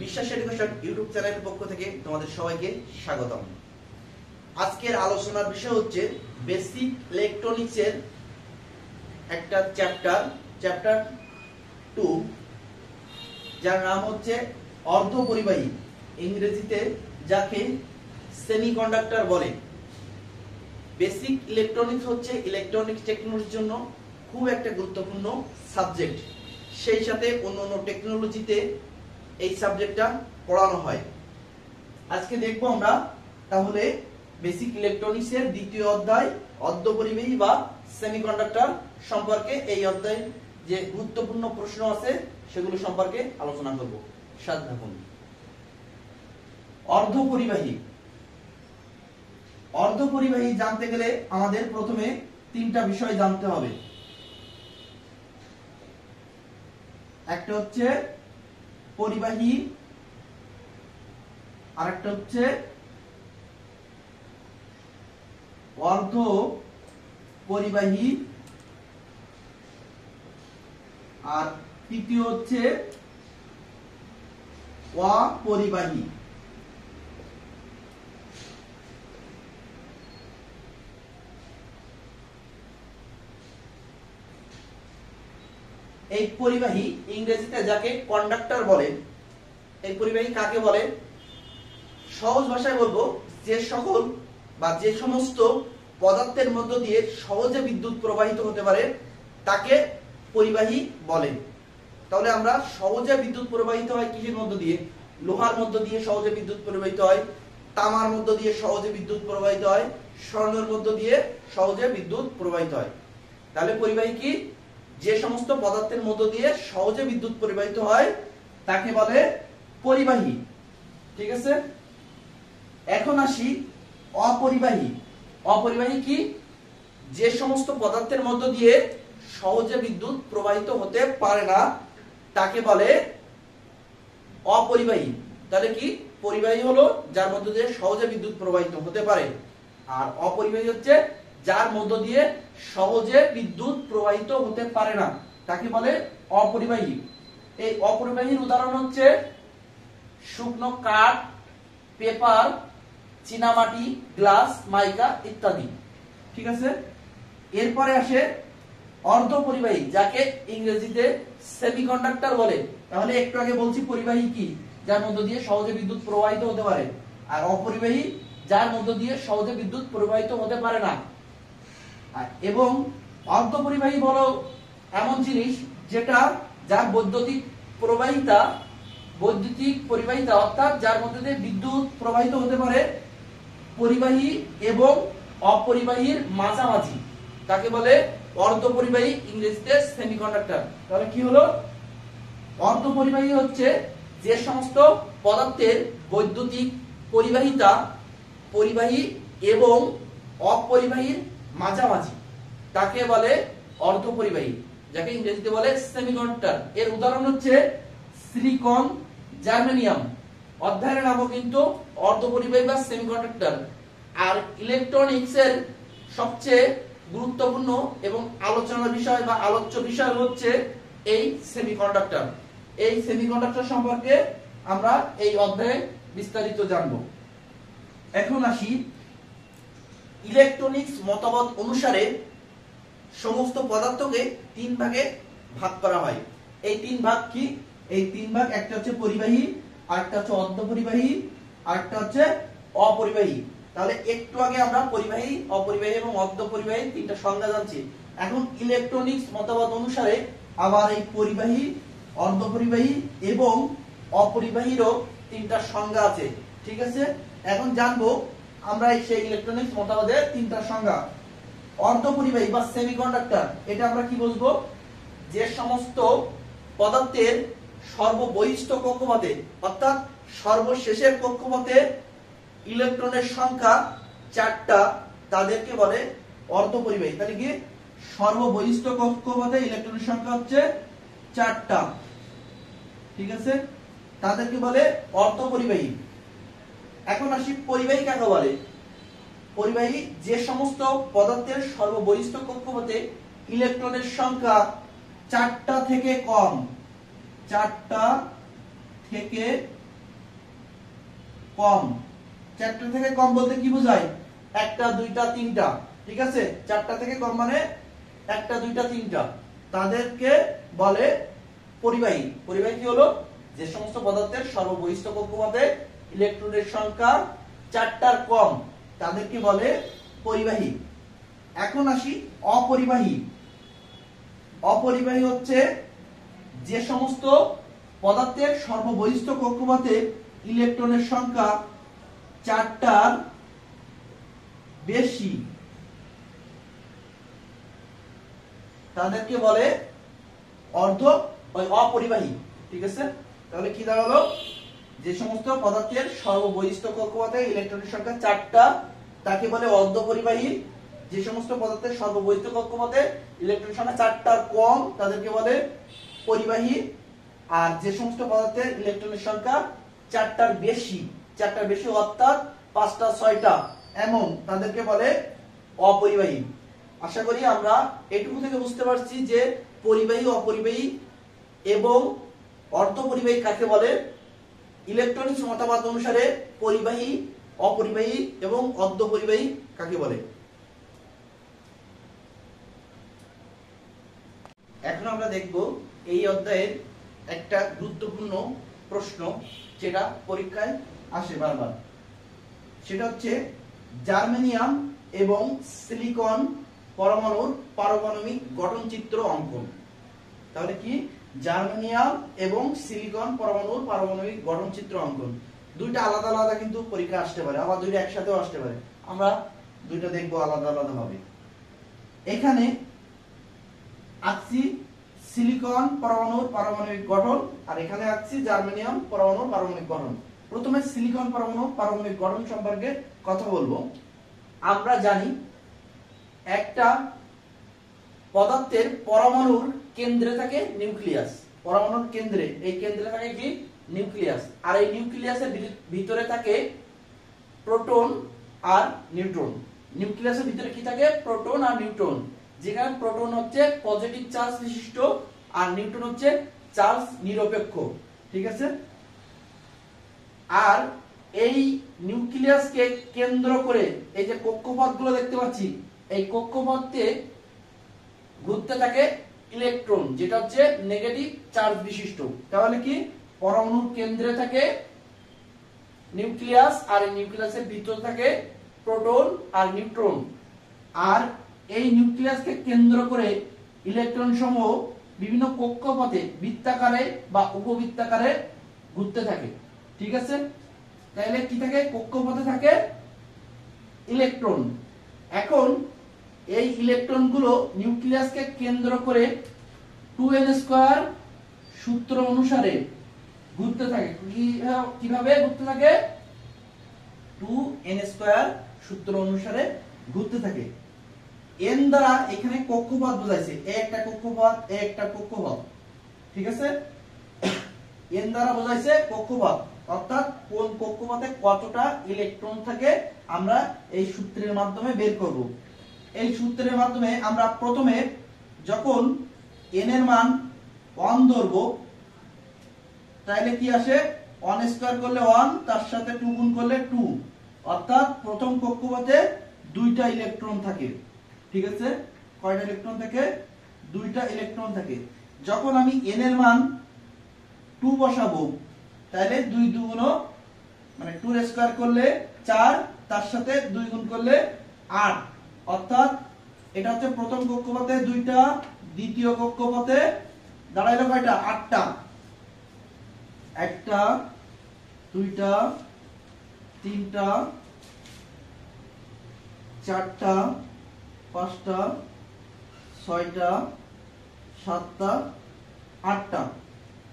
বিশ্বাস education YouTube চ্যানেলের পক্ষ থেকে তোমাদের সবাইকে স্বাগতম। আজকের আলোচনার বিষয় হচ্ছে বেসিক ইলেকট্রনিক্স এর একটা চ্যাপ্টার 2, যার নাম হচ্ছে অর্ধপরিবাহী, ইংরেজিতে যাকে সেমিকন্ডাক্টর বলে। বেসিক ইলেকট্রনিক্স হচ্ছে ইলেকট্রনিক্স টেকনোলজির জন্য খুব একটা গুরুত্বপূর্ণ সাবজেক্ট। সেই সাথে অন্যান্য টেকনোলজিতে এই সাবজেক্টটা পড়ানো হয়। আজকে দেখবো আমরা তাহলে বেসিক ইলেকট্রনিক্স এর দ্বিতীয় অধ্যায় অর্ধপরিবাহী বা সেমিকন্ডাক্টর সম্পর্কে। এই অধ্যায়ে যে গুরুত্বপূর্ণ প্রশ্ন আছে সেগুলো সম্পর্কে আলোচনা করব। সাথে থাকুন। অর্ধপরিবাহী জানতে গেলে আমাদের প্রথমে তিনটা বিষয় জানতে হবে। একটা হচ্ছে পরিবাহী, আরেকটা হচ্ছে অর্ধপরিবাহী, আর তৃতীয় হচ্ছে অপরিবাহী। এই পরিবাহী ইংরেজিতে যাকে কন্ডাক্টর বলে, এই পরিবাহী কাকে বলে? সহজ ভাষায় বলবো, যে সকল বা যে সমস্ত পদার্থের মধ্য দিয়ে সহজে বিদ্যুৎ প্রবাহিত হতে পারে তাকে পরিবাহী বলে। তাহলে আমরা সহজে বিদ্যুৎ প্রবাহিত হয় কিসের মধ্য দিয়ে? লোহার মধ্য দিয়ে সহজে বিদ্যুৎ প্রবাহিত হয়, তামার মধ্য দিয়ে সহজে বিদ্যুৎ প্রবাহিত হয়, স্বর্ণের মধ্য দিয়ে সহজে বিদ্যুৎ প্রবাহিত হয়। তাহলে পরিবাহী কি? যে সমস্ত পদার্থের মধ্য দিয়ে সহজে বিদ্যুৎ প্রবাহিত হয় তাকে বলে পরিবাহী। ঠিক আছে, এখন আসি অপরিবাহী। অপরিবাহী কি? যে সমস্ত পদার্থের মধ্য দিয়ে সহজে বিদ্যুৎ প্রবাহিত হতে পারে না তাকে বলে অপরিবাহী। তাহলে কি? পরিবাহী হলো যার মধ্য দিয়ে সহজে বিদ্যুৎ প্রবাহিত হতে পারে, আর অপরিবাহী হচ্ছে যার মধ্য দিয়ে সহজে বিদ্যুৎ প্রবাহিত হতে পারে না তাকে বলে অপরিবাহী। এই অপরিবাহীর উদাহরণ হচ্ছে শুকনো কাঠ, পেপার, চীনামাটি, গ্লাস, মাইকা ইত্যাদি। ঠিক আছে, এরপরে আসে অর্ধপরিবাহী, যাকে ইংরেজিতে সেমিকন্ডাক্টর বলে। তাহলে একটু আগে বলছি পরিবাহী কি? যার মধ্য দিয়ে সহজে বিদ্যুৎ প্রবাহিত হতে পারে, আর অপরিবাহী যার মধ্য দিয়ে সহজে বিদ্যুৎ প্রবাহিত হতে পারে না। এবং অর্ধপরিবাহী বলো এমন জিনিস যেটা যার বৈদ্যুতিক পরিবাহিতা অর্থাৎ যার মধ্যে দিয়ে বিদ্যুৎ প্রবাহিত হতে পারে পরিবাহী এবং অপরিবাহীর মাঝামাঝি, তাকে বলে অর্ধপরিবাহী, ইংরেজিতে সেমিকন্ডাক্টর। তাহলে কি হলো? অর্ধপরিবাহী হচ্ছে যে সমস্ত পদার্থের বৈদ্যুতিক পরিবাহিতা পরিবাহী এবং অপরিবাহীর মাঝামাঝি তাকে বলে অর্ধপরিবাহী, যাকে ইংরেজিতে বলে সেমিকন্ডাক্টর। এর উদাহরণ হচ্ছে সিলিকন, জার্মেনিয়াম। অধ্যায়ের নামও কিন্তু অর্ধপরিবাহী বা সেমিকন্ডাক্টর। আর ইলেকট্রনিক্স এর সবচেয়ে গুরুত্বপূর্ণ এবং আলোচনার বিষয় বা আলোচ্য বিষয় হচ্ছে এই সেমিকন্ডাক্টর। এই সেমিকন্ডাক্টর সম্পর্কে আমরা এই অধ্যায়ে বিস্তারিত জানব। এখন আসি, ইলেকট্রনিক্স মতবাদ অনুসারে সমস্ত পদার্থকে তিন ভাগে ভাগ করা হয়। এই তিন ভাগ কি? এই তিন ভাগ, একটা হচ্ছে পরিবাহী, আরেকটা হচ্ছে অর্ধপরিবাহী, আরেকটা হচ্ছে অপরিবাহী। তাহলে একটু আগে আমরা পরিবাহী, অপরিবাহী এবং অর্ধপরিবাহী তিনটা সংজ্ঞা জানছি। এখন ইলেকট্রনিক্স মতবাদ অনুসারে আবার এই পরিবাহী, অর্ধপরিবাহী এবং অপরিবাহীরও তিনটা সংজ্ঞা আছে। ঠিক আছে, এখন জানবো আমরা সেই ইলেকট্রনিক্স মতবাদের তিনটা সংজ্ঞা। অর্ধপরিবাহী বা সেমিকন্ডাক্টর, এটা আমরা কি বুঝবো? যে সমস্ত পদার্থের সর্ববহিষ্ঠ কক্ষপথে অর্থাৎ সর্বশেষের কক্ষপথে ইলেকট্রনের সংখ্যা 4টা তাদেরকে বলে অর্ধপরিবাহী। তাহলে কি? সর্ববহিষ্ঠ কক্ষপথে ইলেকট্রনের সংখ্যা হচ্ছে 4টা। ঠিক আছে, তাদেরকে বলে অর্ধপরিবাহী। এখন আসি পরিবাহী কাকে বলে? পরিবাহী যে সমস্ত পদার্থের সর্ববহিষ্ঠ কক্ষপথে ইলেকট্রনের সংখ্যা 4টা থেকে কম, 4টা থেকে কম। চারটা থেকে কম বলতে কি বোঝায়? একটা, দুইটা, তিনটা, ঠিক আছে? চারটা থেকে কম মানে একটা, দুইটা, তিনটা, তাদেরকে বলে পরিবাহী। পরিবাহী কি হলো? যে সমস্ত পদার্থের সর্ববহিষ্ঠ কক্ষপথে ইলেকট্রনের সংখ্যা চারটার কম তাদেরকে বলে পরিবাহী। এখন আসি অপরিবাহী। অপরিবাহী হচ্ছে যে সমস্ত পদার্থের সর্ববহিষ্ঠ কক্ষপথে ইলেকট্রনের সংখ্যা চারটার বেশি তাদেরকে বলে অপরিবাহী। ঠিক আছে? তাহলে কি দাঁড়ালো? যে সমস্ত পদার্থের সর্ববহিষ্ঠ কক্ষপথে ইলেকট্রনের সংখ্যা চারটা তাকে বলে অর্ধপরিবাহী। যে সমস্ত পদার্থের সর্ববহিষ্ঠ কক্ষপথে ইলেকট্রনের সংখ্যা চারটার কম তাদেরকে বলে পরিবাহী। আর যে সমস্ত পদার্থের ইলেকট্রনের সংখ্যা চারটার বেশি অর্থাৎ 5টা 6টা এমন তাদেরকে বলে অপরিবাহী। আশা করি আমরা এটুকু থেকে বুঝতে পারছি যে পরিবাহী, অপরিবাহী এবং অর্ধপরিবাহী কাকে বলে। ইলেকট্রনিক্স মতবাদ অনুসারে পরিবাহী, অপরিবাহী এবং অর্ধপরিবাহী কাকে বলে। এখন আমরা দেখব এই অধ্যায়ের একটা গুরুত্বপূর্ণ প্রশ্ন যেটা পরীক্ষায় আসে বারবার। সেটা হচ্ছে জার্মেনিয়াম এবং সিলিকন পরমাণুর পারমাণবিক গঠন চিত্র অঙ্কন। তাহলে কি? জার্মেনিয়াম এবং সিলিকন পরমাণুর পারমাণবিক গঠন চিত্র অঙ্কন। দুইটা আলাদা আলাদা কিন্তু পরীক্ষা আসতে পারে, আবার দুইটা একসাথেও আসতে পারে। আমরা দুইটা দেখবো আলাদা আলাদা ভাবে। এখানে আঁকছি সিলিকন পরমাণুর পারমাণবিক গঠন, আর এখানে আঁকছি জার্মেনিয়াম পরমাণুর পারমাণবিক গঠন। প্রথমে সিলিকন পরমাণুর পারমাণবিক গঠন সম্পর্কে কথা বলবো। আমরা জানি একটা পদার্থের পরমাণুর কেন্দ্রে থাকে নিউক্লিয়াস। পরমাণুর কেন্দ্রে, এই কেন্দ্রে থাকে কি? নিউক্লিয়াস। আর এই নিউক্লিয়াসের ভিতরে থাকে প্রোটন আর নিউট্রন। নিউক্লিয়াসের ভিতরে কি থাকে? প্রোটন আর নিউট্রন। যেখানে প্রোটন হচ্ছে পজিটিভ চার্জ বিশিষ্ট আর নিউট্রন হচ্ছে চার্জ নিরপেক্ষ। ঠিক আছে? আর এই নিউক্লিয়াসকে কেন্দ্র করে এই যে কক্ষপথগুলো দেখতে পাচ্ছি, এই কক্ষপথে ঘুরতে থাকে ইলেকট্রন, যেটা হচ্ছে নেগেটিভ চার্জ বিশিষ্ট। তাহলে কি? পরমাণুর কেন্দ্রে থাকে নিউক্লিয়াস আর এই নিউক্লিয়াসের ভিতরে থাকে প্রোটন আর নিউট্রন। আর এই নিউক্লিয়াসকে কেন্দ্র করে ইলেকট্রন সমূহ বিভিন্ন কক্ষপথে বৃত্তাকারে বা উপবৃত্তাকারে ঘুরতে থাকে। ঠিক আছে? তাহলে কি থাকে? কক্ষপথে থাকে ইলেকট্রন। এখন এই ইলেকট্রনগুলো নিউক্লিয়াসকে কেন্দ্র করে 2n² সূত্র অনুসারে ঘুরতে থাকে। কিভাবে ঘুরতে থাকে? 2n² সূত্র অনুসারে ঘুরতে থাকে। n দ্বারা এখানে কক্ষপথ বোঝাইছে, এ একটা কক্ষপথ, এ একটা কক্ষপথ। ঠিক আছে? n দ্বারা বোঝাইছে কক্ষপথ, অর্থাৎ কোন কক্ষপথে কতটা ইলেকট্রন থাকে আমরা এই সূত্রের মাধ্যমে বের করব। এই সূত্রের মাধ্যমে আমরা প্রথমে যখন n এর মান 1 ধরব, তাহলে কি আসে? 1² করলে 1, তার সাথে 2 গুণ করলে 2, অর্থাৎ প্রথম কক্ষপথে 2টা ইলেকট্রন থাকে। ঠিক আছে? কয়টা ইলেকট্রন থাকে? 2টা ইলেকট্রন থাকে। যখন আমি n এর মান 2 বসাবো, তাহলে 2 2 মানে 2² করলে 4, তার সাথে 2 গুণ করলে 8, অর্থাৎ এটা হচ্ছে প্রথম কক্ষপথে 2টা, দ্বিতীয় কক্ষপথে দাঁড়াইলো কয়টা? 8টা। 1টা, 2টা, 3টা, 4টা, 5টা, 6টা, 7টা, 8টা।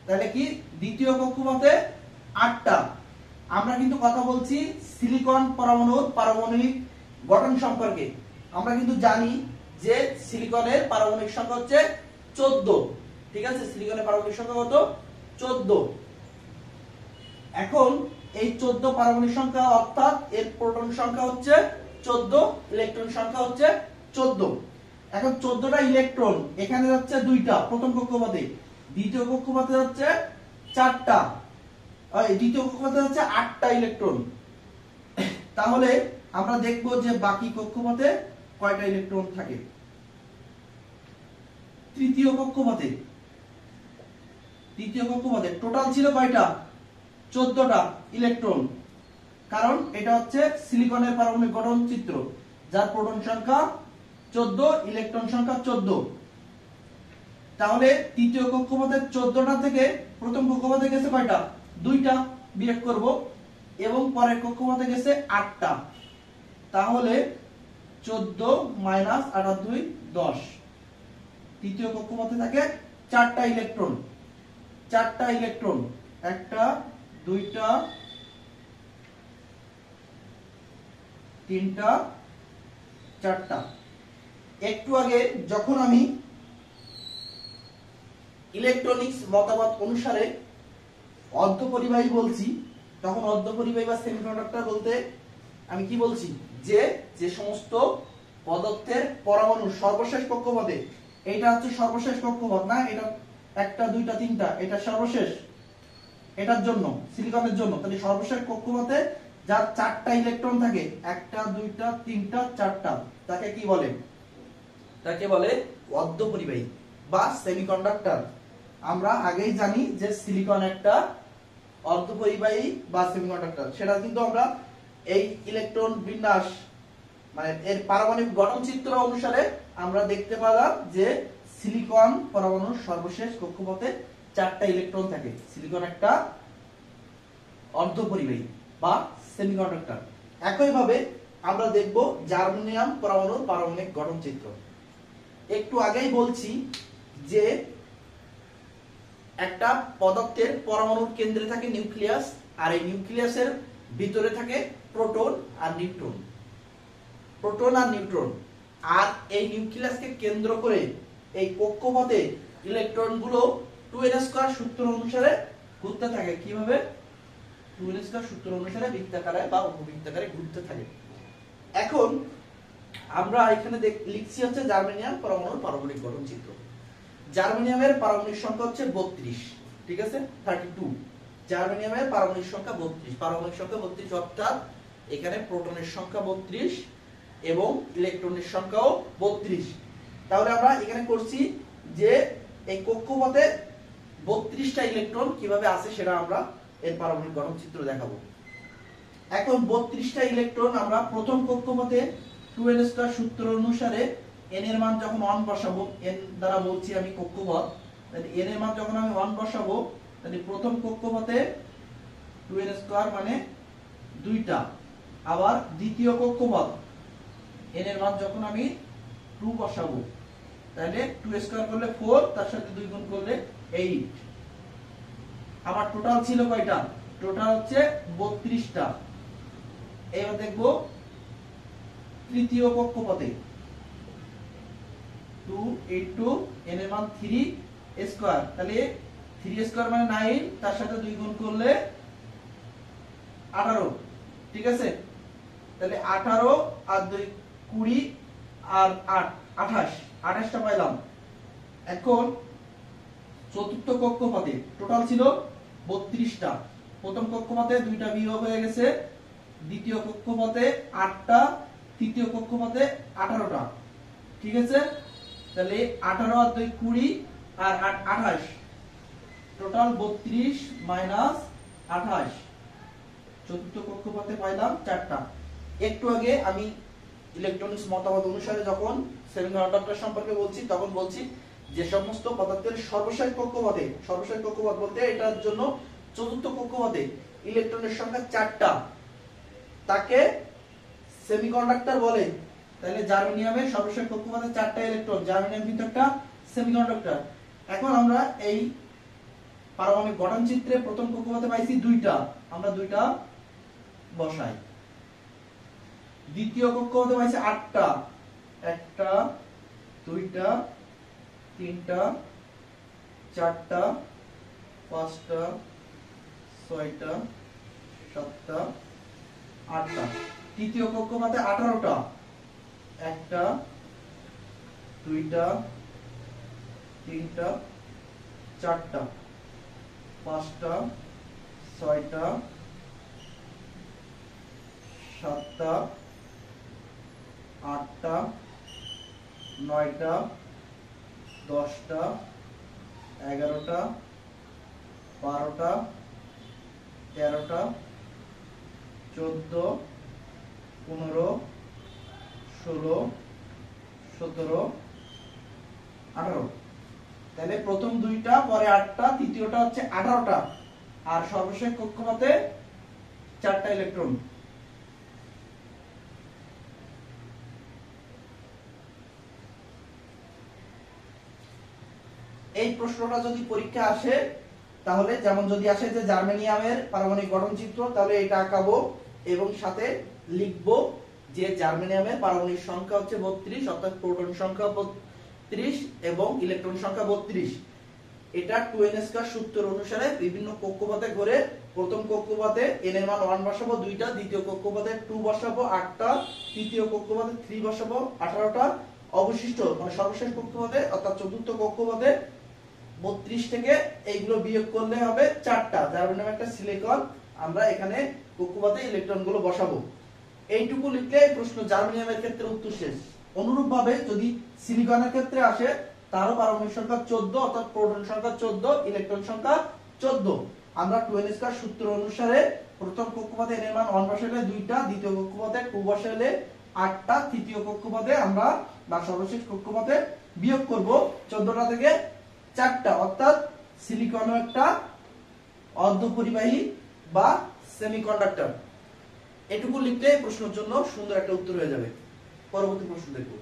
তাহলে কি? দ্বিতীয় কক্ষপথে 8টা। আমরা কিন্তু কথা বলছি সিলিকন পরমাণুর পারমাণবিক গঠন সম্পর্কে। আমরা কিন্তু জানি যে সিলিকনের পারমাণবিক সংখ্যা হচ্ছে 14। ঠিক আছে? সিলিকনের পারমাণবিক সংখ্যা কত? 14। এখন এই 14 পারমাণবিক সংখ্যা, অর্থাৎ এর প্রোটন সংখ্যা হচ্ছে 14, ইলেকট্রন সংখ্যা হচ্ছে 14। এখন 14টা ইলেকট্রন এখানে যাচ্ছে 2টা প্রথম কক্ষপথে, দ্বিতীয় কক্ষপথে যাচ্ছে 4টা। দ্বিতীয় কক্ষপথে হচ্ছে 8টা ইলেকট্রন। তাহলে আমরা দেখব যে বাকি কক্ষপথে কয়টা ইলেকট্রন থাকে। তৃতীয় কক্ষপথে টোটাল ছিল কয়টা? 14টা ইলেকট্রন। কারণ এটা হচ্ছে সিলিকনের পারমাণবিক গঠন চিত্র, যার প্রোটন সংখ্যা 14, ইলেকট্রন সংখ্যা 14। তাহলে তৃতীয় কক্ষপথের 14টা থেকে প্রথম কক্ষপথে গেছে কয়টা? 2টা, বিয়োগ করব, এবং পরের কক্ষপথে গেছে 8টা। তাহলে 14 মাইনাস 8 আর 2 10। তৃতীয় কক্ষপথে থাকে 4টা ইলেকট্রন। 4টা ইলেকট্রন, 1টা 2টা 3টা 4টা। একটু আগে যখন আমি ইলেকট্রনিক্স মতবাদ অনুসারে অর্ধপরিবাহী বলছি, তখন অর্ধপরিবাহী বা সেমিকন্ডাক্টর বলতে আমি কি বলছি? যে যে সমস্ত পদার্থের পরমাণু সর্বশেষ কক্ষপথে, এটা হচ্ছে সর্বশেষ কক্ষপথ না, এটা 1টা 2টা 3টা, এটা সর্বশেষ, এটার জন্য সিলিকনের জন্য। তাহলে সর্বশেষ কক্ষপথে যার 4টা ইলেকট্রন থাকে, 1টা 2টা 3টা 4টা, তাকে কি বলে? তাকে বলে অর্ধপরিবাহী বা সেমিকন্ডাক্টর। আমরা আগেই জানি যে সিলিকন একটা অর্ধপরিবাহী বা সেমিকন্ডাক্টর। সেটা কিন্তু আমরা এই ইলেকট্রন বিন্যাস মানে এর পারমাণবিক গঠন চিত্র অনুসারে আমরা দেখতে পেলাম যে সিলিকন পরমাণুর সর্বশেষ কক্ষপথে 4টা ইলেকট্রন থাকে। সিলিকন একটা অর্ধপরিবাহী বা সেমিকন্ডাক্টর। একইভাবে আমরা দেখব জার্মেনিয়াম পরমাণুর পারমাণবিক গঠন চিত্র। একটু আগেই বলছি যে একটা পদার্থের পরমাণুর কেন্দ্রে থাকে নিউক্লিয়াস, আর এই নিউক্লিয়াসের ভিতরে থাকে প্রোটন আর নিউট্রন। আর এই নিউক্লিয়াসকে কেন্দ্র করে এই কক্ষপথে ইলেকট্রনগুলো 2n² সূত্র অনুসারে ঘুরতে থাকে। কিভাবে? 2n² সূত্র অনুসারে বৃত্তাকারে বা উপবৃত্তাকারে ঘুরতে থাকে। এখন আমরা এখানে লিখছি হচ্ছে জার্মেনিয়াম পরমাণুর পারমাণবিক গঠন চিত্র। জার্মেনিয়ামের পারমাণবিক সংখ্যা হচ্ছে 32, ঠিক আছে, 32। জার্মেনিয়ামের পারমাণবিক সংখ্যা 32, পারমাণবিক সংখ্যা 32, অর্থাৎ এখানে প্রোটনের সংখ্যা 32 এবং ইলেকট্রনের সংখ্যাও 32। তাহলে আমরা এখানে করছি যে এই কক্ষপথে 32টা ইলেকট্রন কিভাবে আছে সেটা আমরা এর পারমাণবিক গঠন চিত্র দেখাবো। এখন 32টা ইলেকট্রন আমরা প্রথম কক্ষপথে 2n² সূত্র অনুসারে n এর মান যখন 1 বসাবো, n দ্বারা বলছি আমি কক্ষপথ, তাহলে n এর মান যখন আমি 1 বসাবো, তাহলে প্রথম কক্ষপথে 2n² মানে 2টা। আবার দ্বিতীয় কক্ষপথ n এর মান যখন আমি 2 বসাবো, তাহলে 2² করলে 4, তার সাথে 2 গুণ করলে 8। আমার টোটাল ছিল কয়টা? টোটাল হচ্ছে 32টা। এবার দেখব তৃতীয় কক্ষপথে 2 8 n এর মান 3² তাহলে 3² মানে 9, তার সাথে 2 গুণ করলে 18, ঠিক আছে। তাহলে 18 আর 2 20 আর 8 28টা পাইলাম। এখন চতুর্থ কক্ষপথে টোটাল ছিল 32টা। প্রথম কক্ষপথে 2টা বিয়োগ হয়ে গেছে, দ্বিতীয় কক্ষপথে 8টা, তৃতীয় কক্ষপথে 18টা, ঠিক আছে। তাহলে 18 আর 2 20 আর 8 28, টোটাল 32 মাইনাস 28। চতুর্থ কক্ষপথে পাইলাম 4টা। একটু আগে আমি ইলেকট্রনিক্স মতবাদ অনুসারে যখন সেমিকন্ডাক্টর সম্পর্কে বলছি, তখন বলছি যে সমস্ত পদার্থের সর্বশেষ কক্ষপথ বলতে এটার জন্য চতুর্থ কক্ষপথে ইলেকট্রনের সংখ্যা 4টা, তাকে সেমিকন্ডাক্টর বলে। তাহলে জার্মেনিয়ামের সর্বশেষ কক্ষপথে 4টা ইলেকট্রন, জার্মেনিয়াম কিন্তু একটা সেমিকন্ডাক্টর। এখন আমরা এই পারমাণবিক গঠন চিত্রে প্রথম কক্ষপথে পাইছি 2টা, আমরা 2টা বসাই। দ্বিতীয় কক্ষপথে পাইছি 8টা, 1টা 2টা 3টা 4টা 5টা 6টা 7টা 8টা। তৃতীয় কক্ষপথে 18টা, 1টা 2টা 3টা 4টা 5টা 6টা 7টা 8টা 9টা 10টা 11টা 12টা 13টা 14 15 16 17 18। তাহলে প্রথম দুইটা, পরে 8টা, তৃতীয়টা হচ্ছে 18টা, আর সর্বশেষ কক্ষপথে 4টা ইলেকট্রন। এই প্রশ্নটা যদি পরীক্ষা আসে, তাহলে যেমন যদি আসে যে জার্মেনিয়ামের পারমাণবিক গঠন চিত্র, তাহলে এটা আঁকাবো এবং সাথে লিখবো যে জার্মেনিয়ামের পারমাণবিক সংখ্যা হচ্ছে 32, অর্থাৎ প্রোটন সংখ্যা 32 এবং ইলেকট্রন সংখ্যা 32। এটা 2n স্কয়ার সূত্র অনুসারে বিভিন্ন কক্ষপথে ঘুরে প্রথম কক্ষপথে n এর মান 1 বসাবো 2টা, দ্বিতীয় কক্ষপথে 2 বসাবো 8টা, তৃতীয় কক্ষপথে 3 বসাবো 18টা, অবশিষ্ট মানে সর্বশেষ কক্ষপথে অর্থাৎ চতুর্থ কক্ষপথে 32 থেকে এইগুলো বিয়োগ করলে হবে 4টা, যার নাম একটা সিলিকন। আমরা এখানে কক্ষপথে ইলেকট্রন গুলো বসাবো। এইটুকু লিখলে প্রশ্ন জার্মেনিয়ামের ক্ষেত্রে উত্তর শেষ। অনুরূপভাবে যদি সিলিকনের ক্ষেত্রে আসে, তারও পারমাণবিক সংখ্যা 14, অর্থাৎ প্রোটন সংখ্যা 14, ইলেকট্রন সংখ্যা 14। আমরা 2n স্কয়ার সূত্র অনুসারে প্রথম কক্ষপথে n এর মান 1 বসালে 2টা, দ্বিতীয় কক্ষপথে 2 বসালে 8টা, তৃতীয় কক্ষপথে আমরা বা সর্বশেষ কক্ষপথে বিয়োগ করব 14টা থেকে 4টা, অর্থাৎ সিলিকনও একটা অর্ধপরিবাহী বা সেমিকন্ডাক্টর। এটুকু লিখলে প্রশ্নের জন্য সুন্দর একটা উত্তর হয়ে যাবে। পরবর্তী প্রশ্ন দেখব।